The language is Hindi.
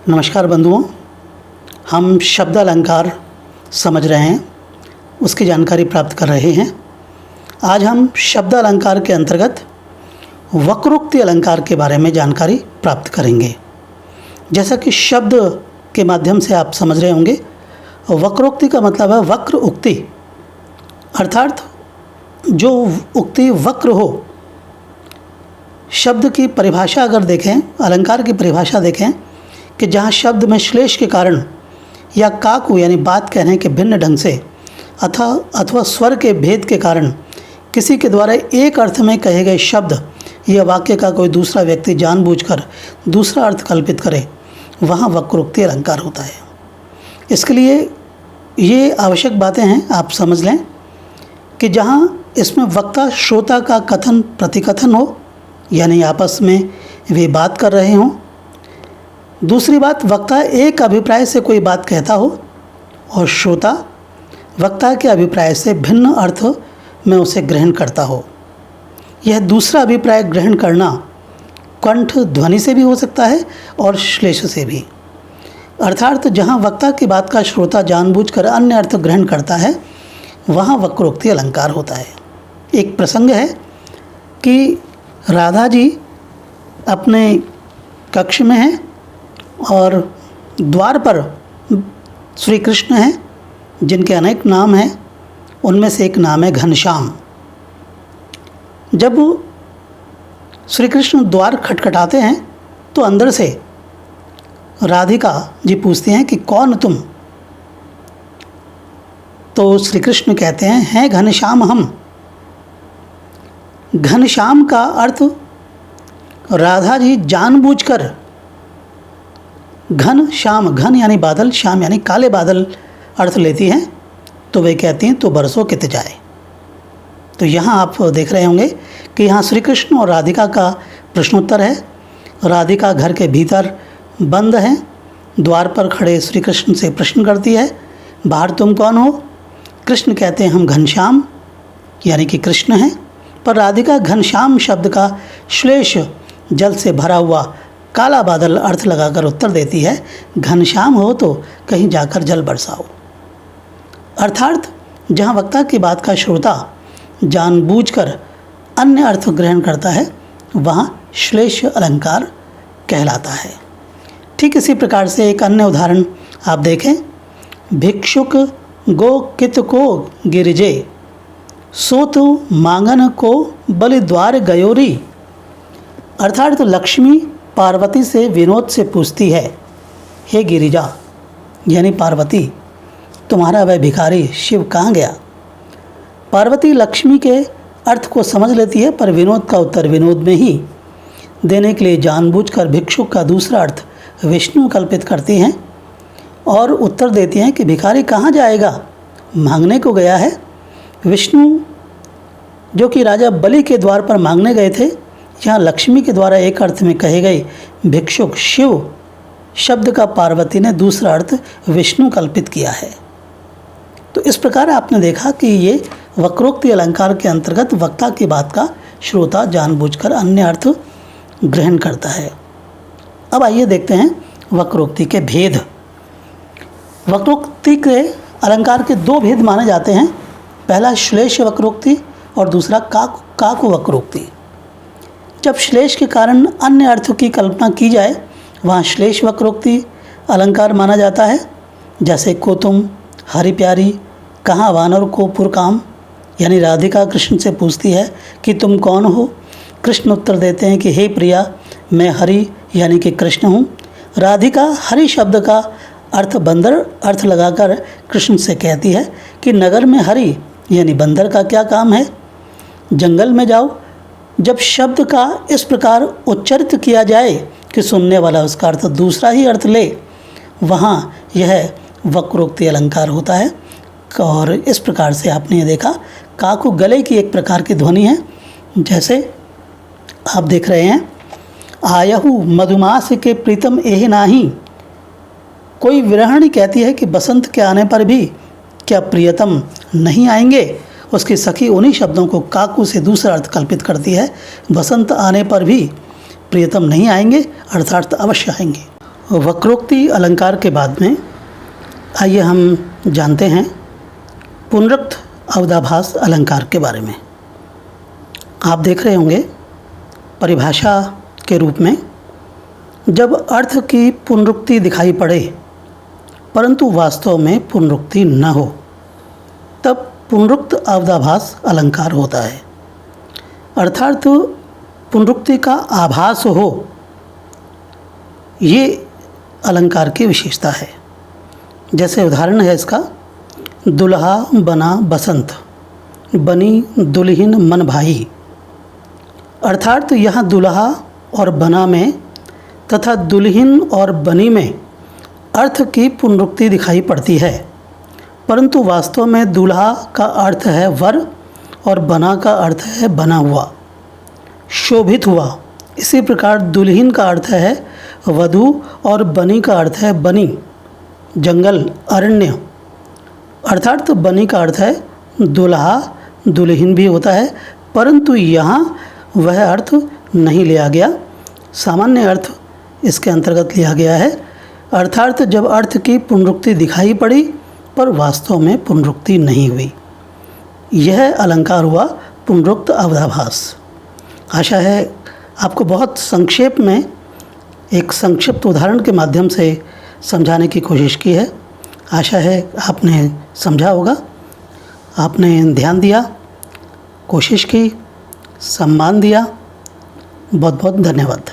नमस्कार बंधुओं, हम शब्द अलंकार समझ रहे हैं, उसकी जानकारी प्राप्त कर रहे हैं। आज हम शब्द अलंकार के अंतर्गत वक्रोक्ति अलंकार के बारे में जानकारी प्राप्त करेंगे। जैसा कि शब्द के माध्यम से आप समझ रहे होंगे, वक्रोक्ति का मतलब है वक्र उक्ति, अर्थात जो उक्ति वक्र हो। शब्द की परिभाषा अगर देखें, अलंकार की परिभाषा देखें कि जहाँ शब्द में श्लेष के कारण या काकु यानी बात कहने के भिन्न ढंग से अथवा स्वर के भेद के कारण किसी के द्वारा एक अर्थ में कहे गए शब्द या वाक्य का कोई दूसरा व्यक्ति जानबूझकर दूसरा अर्थ कल्पित करे, वहाँ वक्रोक्ति अलंकार होता है। इसके लिए ये आवश्यक बातें हैं, आप समझ लें कि जहाँ इसमें वक्ता श्रोता का कथन प्रतिकथन हो, यानी आपस में वे बात कर रहे हों। दूसरी बात, वक्ता एक अभिप्राय से कोई बात कहता हो और श्रोता वक्ता के अभिप्राय से भिन्न अर्थ में उसे ग्रहण करता हो। यह दूसरा अभिप्राय ग्रहण करना कंठ ध्वनि से भी हो सकता है और श्लेष से भी, अर्थात जहाँ वक्ता की बात का श्रोता जानबूझकर अन्य अर्थ ग्रहण करता है, वहाँ वक्रोक्ति अलंकार होता है। एक प्रसंग है कि राधा जी अपने कक्ष में हैं और द्वार पर श्री कृष्ण हैं, जिनके अनेक नाम हैं। उनमें से एक नाम है घनश्याम। जब श्री कृष्ण द्वार खटखटाते हैं तो अंदर से राधिका जी पूछती हैं कि कौन तुम? तो श्री कृष्ण कहते हैं घनश्याम हम। घनश्याम का अर्थ राधा जी जानबूझकर घन श्याम, घन यानी बादल, श्याम यानी काले बादल अर्थ लेती हैं, तो वे कहती हैं तो बरसों कित जाए। तो यहाँ आप देख रहे होंगे कि यहाँ श्री कृष्ण और राधिका का प्रश्नोत्तर है। राधिका घर के भीतर बंद हैं, द्वार पर खड़े श्री कृष्ण से प्रश्न करती है, बाहर तुम कौन हो? कृष्ण कहते हैं हम घनश्याम यानी कि कृष्ण हैं। पर राधिका घनश्याम शब्द का श्लेष जल से भरा हुआ काला बादल अर्थ लगाकर उत्तर देती है, घनश्याम हो तो कहीं जाकर जल बरसाओ। अर्थात जहाँ वक्ता की बात का श्रोता जानबूझकर अन्य अर्थ ग्रहण करता है, वहाँ श्लेष अलंकार कहलाता है। ठीक इसी प्रकार से एक अन्य उदाहरण आप देखें, भिक्षुक गो कित को गिरजे, सोत मांगन को बलिद्वार गयोरी। अर्थात तो लक्ष्मी पार्वती से विनोद से पूछती है, हे गिरिजा यानी पार्वती, तुम्हारा वह भिखारी शिव कहाँ गया? पार्वती लक्ष्मी के अर्थ को समझ लेती है, पर विनोद का उत्तर विनोद में ही देने के लिए जानबूझकर भिक्षुक का दूसरा अर्थ विष्णु कल्पित करती हैं और उत्तर देती हैं कि भिखारी कहाँ जाएगा, मांगने को गया है। विष्णु जो कि राजा बलि के द्वार पर मांगने गए थे, यहाँ लक्ष्मी के द्वारा एक अर्थ में कहे गए भिक्षुक शिव शब्द का पार्वती ने दूसरा अर्थ विष्णु कल्पित किया है। तो इस प्रकार आपने देखा कि ये वक्रोक्ति अलंकार के अंतर्गत वक्ता की बात का श्रोता जानबूझकर अन्य अर्थ ग्रहण करता है। अब आइए देखते हैं वक्रोक्ति के भेद। वक्रोक्ति के अलंकार के दो भेद माने जाते हैं, पहला श्लेष वक्रोक्ति और दूसरा काकु वक्रोक्ति। जब श्लेष के कारण अन्य अर्थों की कल्पना की जाए, वहाँ श्लेष वक्रोक्ति अलंकार माना जाता है। जैसे को तुम, हरि प्यारी, कहाँ वानर को पुरकाम, यानी राधिका कृष्ण से पूछती है कि तुम कौन हो? कृष्ण उत्तर देते हैं कि हे प्रिया, मैं हरि यानी कि कृष्ण हूँ। राधिका हरि शब्द का अर्थ बंदर अर्थ लगाकर कृष्ण से कहती है कि नगर में हरि यानी बंदर का क्या काम है, जंगल में जाओ। जब शब्द का इस प्रकार उच्चारित किया जाए कि सुनने वाला उसका अर्थ दूसरा ही अर्थ ले, वहाँ यह वक्रोक्ति अलंकार होता है। और इस प्रकार से आपने ये देखा, काकु गले की एक प्रकार की ध्वनि है। जैसे आप देख रहे हैं, आयहु मधुमास के प्रीतम एह नाही। कोई विरहणी कहती है कि बसंत के आने पर भी क्या प्रियतम नहीं आएंगे? उसकी सखी उन्हीं शब्दों को काकू से दूसरा अर्थ कल्पित करती है, बसंत आने पर भी प्रियतम नहीं आएंगे, अर्थात अवश्य आएंगे। वक्रोक्ति अलंकार के बाद में आइए हम जानते हैं पुनरुक्त अवधाभास अलंकार के बारे में। आप देख रहे होंगे परिभाषा के रूप में जब अर्थ की पुनरुक्ति दिखाई पड़े परंतु वास्तव में पुनरुक्ति न हो तब पुनरुक्त अवधाभास अलंकार होता है। अर्थात पुनरुक्ति का आभास हो, ये अलंकार की विशेषता है। जैसे उदाहरण है इसका, दुल्हा बना बसंत, बनी दुल्हिन मन भाई। अर्थात यहाँ दुल्हा और बना में तथा दुल्हिन और बनी में अर्थ की पुनरुक्ति दिखाई पड़ती है, परंतु वास्तव में दुल्हा का अर्थ है वर और बना का अर्थ है बना हुआ, शोभित हुआ। इसी प्रकार दुल्हिन का अर्थ है वधू और बनी का अर्थ है बनी, जंगल, अरण्य। अर्थात बनी का अर्थ है दुल्हा, दुल्हिन भी होता है, परंतु यहाँ वह अर्थ नहीं लिया गया, सामान्य अर्थ इसके अंतर्गत लिया गया है। अर्थात जब अर्थ की पुनरुक्ति दिखाई पड़ी पर वास्तव में पुनरुक्ति नहीं हुई, यह अलंकार हुआ पुनरुक्त अवधाभास। आशा है आपको बहुत संक्षेप में एक संक्षिप्त उदाहरण के माध्यम से समझाने की कोशिश की है। आशा है आपने समझा होगा, आपने ध्यान दिया, कोशिश की, सम्मान दिया। बहुत बहुत धन्यवाद।